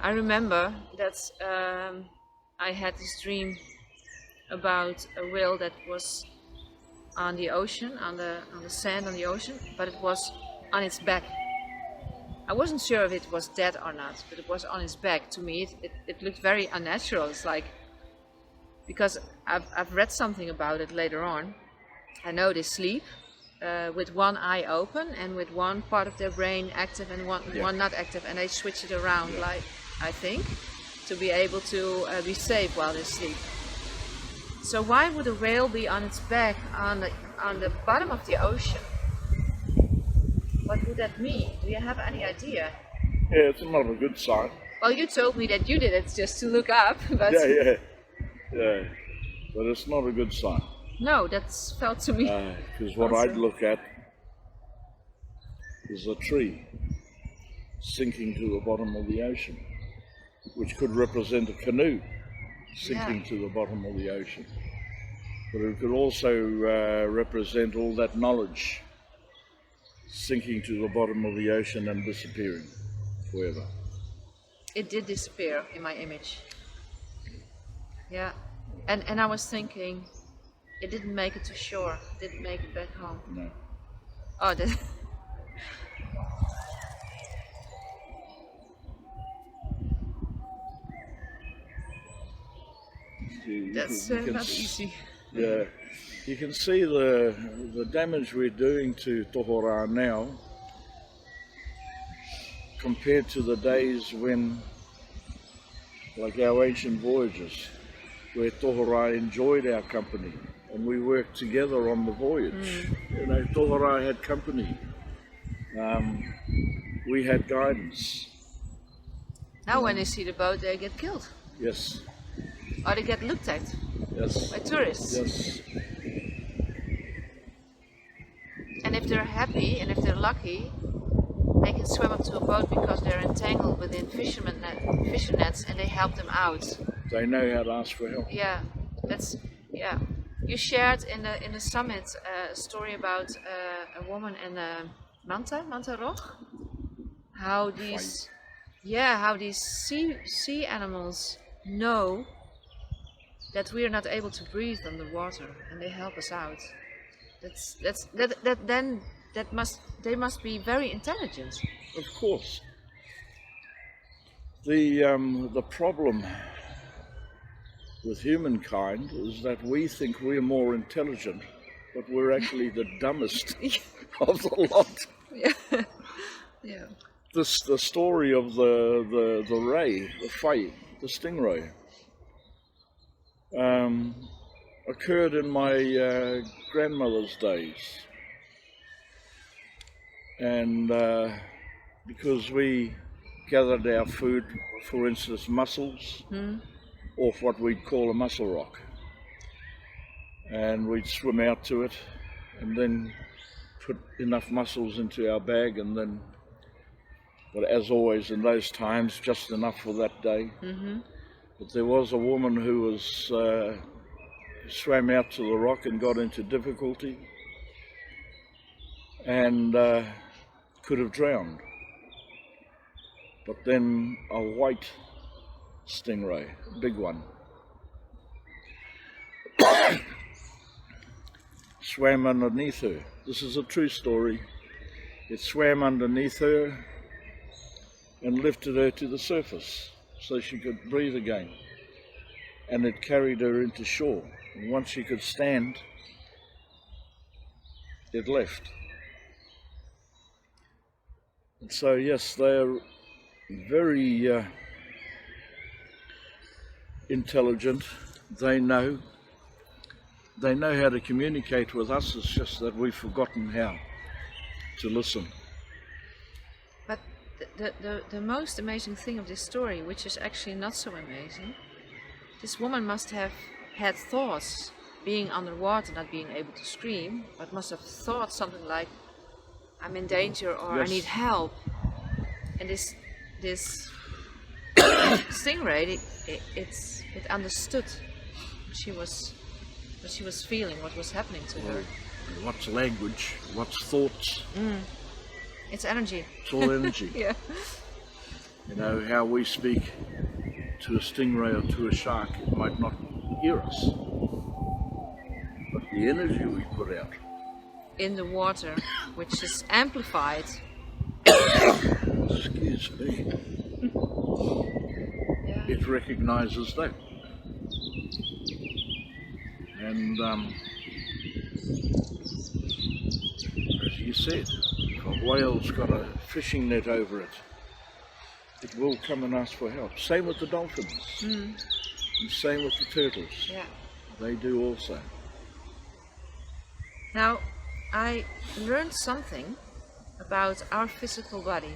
I remember that I had this dream about a whale that was on the ocean, on the sand on the ocean, but it was on its back. I wasn't sure if it was dead or not, but it was on its back. To me, it looked very unnatural. It's like, because I've read something about it later on. I know they sleep with one eye open and with one part of their brain active and one not active, and they switch it around, like, I think, to be able to be safe while they sleep. So why would a whale be on its back on the bottom of the ocean? What would that mean? Do you have any idea? Yeah, it's not a good sign. Well, you told me that you did it just to look up, but Yeah. But it's not a good sign. no, that felt to me. Because what Also. I'd look at is a tree sinking to the bottom of the ocean, which could represent a canoe sinking to the bottom of the ocean. But it could also represent all that knowledge sinking to the bottom of the ocean and disappearing forever. It did disappear in my image. Yeah, and I was thinking, it didn't make it to shore, didn't make it back home. No. Oh, that. That's not easy. Yeah, you can see the damage we're doing to Tohora now compared to the days when, like our ancient voyages, where Tohora enjoyed our company and we worked together on the voyage. You know, Tohora had company. We had guidance. Now when they see the boat, they get killed. Yes. Or they get looked at Yes. by tourists. Yes. And if they're happy and if they're lucky, they can swim up to a boat because they're entangled within fishing nets, and they help them out. They know how to ask for help. Yeah, that's You shared in the summit a story about a woman and a manta rock. How these sea animals know that we are not able to breathe underwater, and they help us out. They must be very intelligent. Of course. The problem with humankind is that we think we're more intelligent, but we're actually the dumbest of the lot. Yeah. Yeah. The story of the ray, the fay, the stingray, occurred in my grandmother's days. And because we gathered our food, for instance, mussels, off what we'd call a mussel rock. And we'd swim out to it and then put enough mussels into our bag, and then, but as always in those times, just enough for that day. But there was a woman who was swam out to the rock and got into difficulty and could have drowned. But then a white stingray, a big one, swam underneath her. This is a true story. It swam underneath her and lifted her to the surface so she could breathe again. And it carried her into shore. And once she could stand, it left. And so yes, they're very intelligent. They know how to communicate with us. It's just that we've forgotten how to listen. But the most amazing thing of this story, which is actually not so amazing, this woman must have had thoughts, being underwater, not being able to scream, but must have thought something like, I'm in danger, or Yes. I need help. And this stingray, it understood what she was feeling, what was happening to her. What's language? What's thoughts? It's energy. It's all energy. Yeah. You know, how we speak to a stingray or to a shark, it might not hear us. But the energy we put out in the water, which is amplified. Excuse me. Yeah. It recognizes that. And as you said, if a whale's got a fishing net over it, it will come and ask for help. Same with the dolphins. And same with the turtles. Yeah. They do also. Now, I learned something about our physical body.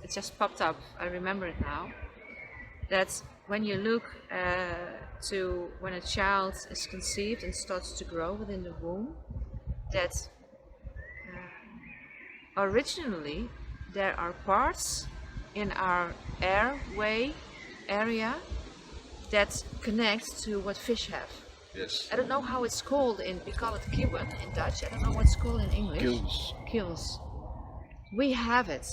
It just popped up, I remember it now. That when you look to when a child is conceived and starts to grow within the womb, that originally there are parts in our airway area that connect to what fish have. Yes. I don't know how it's called we call it kieuwen in Dutch. I don't know what it's called in English. Gills. Gills. We have it.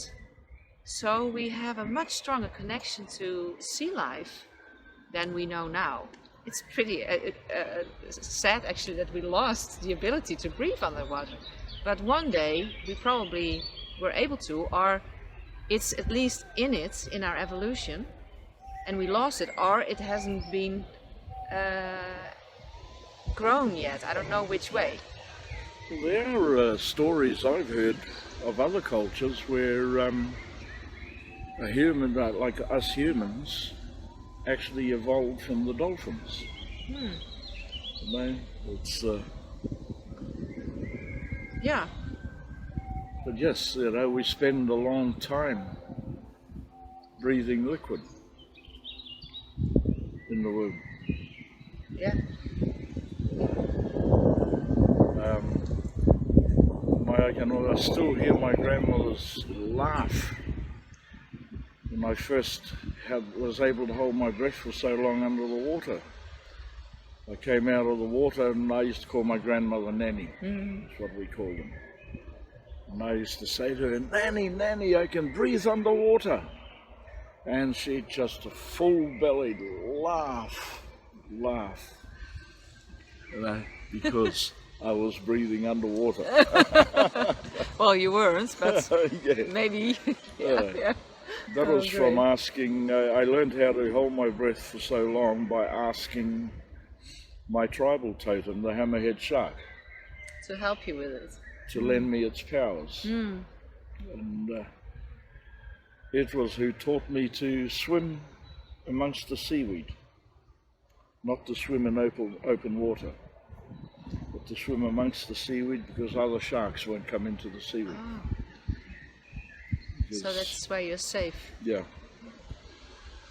So we have a much stronger connection to sea life than we know now. It's pretty sad actually that we lost the ability to breathe underwater. But one day we probably were able to, or it's at least in our evolution, and we lost it, or it hasn't been grown yet. I don't know which way. Well, there are stories I've heard of other cultures where a human, like us humans, actually evolved from the dolphins. You know, it's Yeah. but yes, you know, we spend a long time breathing liquid in the womb. Yeah. I still hear my grandmother's laugh when I first was able to hold my breath for so long under the water. I came out of the water and I used to call my grandmother Nanny. That's what we called them. And I used to say to her, Nanny, Nanny, I can breathe underwater. And she'd just a full-bellied laugh, you know, because I was breathing underwater. Well, you weren't, but Yeah. maybe. Yeah. That Oh, was from great. asking, I learned how to hold my breath for so long by asking my tribal totem, the hammerhead shark, To help you with it. to lend me its powers. And it was who taught me to swim amongst the seaweed, not to swim in open water, but to swim amongst the seaweed because other sharks won't come into the seaweed. Oh. So that's why you're safe. Yeah.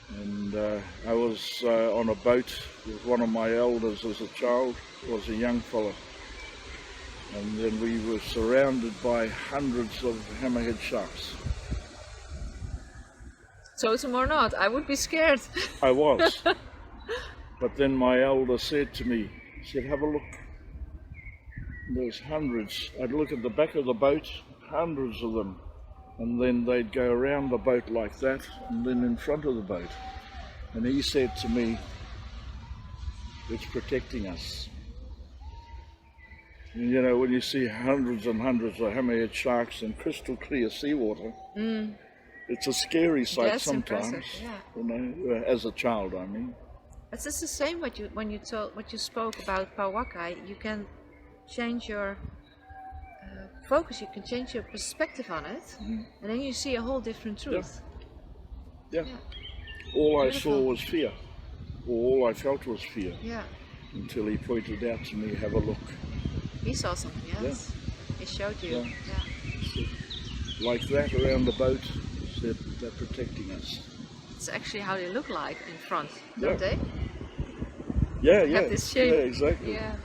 And I was on a boat with one of my elders as a child, was a young fella. And then we were surrounded by hundreds of hammerhead sharks. Totem or not, I would be scared. I was. But then my elder said to me, he said, have a look. There's hundreds. I'd look at the back of the boat, hundreds of them. And then they'd go around the boat like that, and then in front of the boat. And he said to me, it's protecting us. And, you know, when you see hundreds and hundreds of hammerhead sharks in crystal clear seawater, it's a scary sight. That's sometimes. impressive, yeah. You know, as a child, I mean. It's just the same what you spoke about Pauakai. You can change your focus, you can change your perspective on it, and then you see a whole different truth. Yeah. Yeah. All I Beautiful. saw was fear, or all I felt was fear, Yeah. until he pointed out to me, have a look. He saw something, yes. He showed you. Yeah. Yeah. Like that around the boat, said they're protecting us. It's actually how they look like in front, Yeah. don't they? Yeah, Have this shape. yeah, exactly. Yeah.